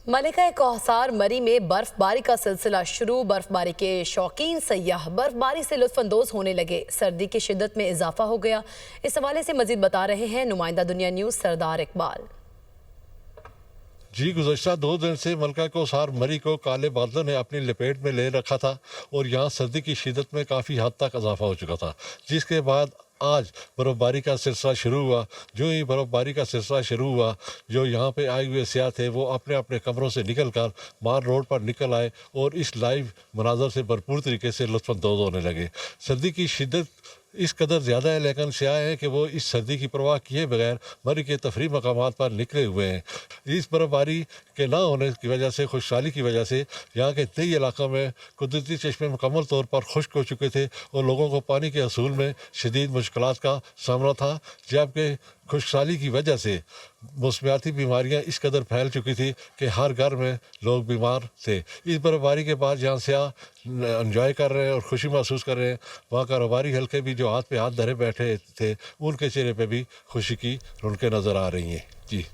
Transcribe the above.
मलिका कोहसार मरी में बर्फबारी का सिलसिला शुरू। बर्फबारी के शौकीन सयाह बर्फबारी से लुत्फानंदोज होने लगे। सर्दी की शिद्दत में इजाफा हो गया। इस हवाले से मजीद बता रहे हैं नुमाइंदा दुनिया न्यूज़ सरदार इकबाल। जी, गुज़श्ता 2 दिन से मलिका कोहसार मरी को काले बादलों ने अपनी लपेट में ले रखा था और यहाँ सर्दी की शिद्दत में काफ़ी हद तक इजाफा हो चुका था, जिसके बाद आज बर्फ़बारी का सिलसिला शुरू हुआ। जो ही बर्फ़बारी का सिलसिला शुरू हुआ, जो यहाँ पे आए हुए सियाह थे वो अपने अपने कमरों से निकल कर मार रोड पर निकल आए और इस लाइव मनाजर से भरपूर तरीके से लुत्फ़अंदोज़ होने लगे। सर्दी की शिद्दत इस कदर ज़्यादा है, लेकिन सियाह हैं कि वो इस सर्दी की परवाह किए बगैर मरी के तफरी मकामात पर निकले हुए हैं। इस बर्फ़बारी के ना होने की वजह से, खुशहाली की वजह से यहाँ के कई इलाकों में कुदरती चश्मे मुकम्मल तौर पर खुश्क हो चुके थे और लोगों को पानी के हसूल में शदीद मुश्किलात का सामना था, जबकि खुशहाली की वजह से मौसमियाती बीमारियाँ इस कदर फैल चुकी थी कि हर घर में लोग बीमार थे। इस बर्फ़बारी के बाद जहाँ सियाह एंजॉय कर रहे हैं और खुशी महसूस कर रहे हैं, वहाँ कारोबारी हल्के भी जो हाथ पे हाथ धरे बैठे थे, उनके चेहरे पे भी खुशी की रौनकें नज़र आ रही हैं। जी।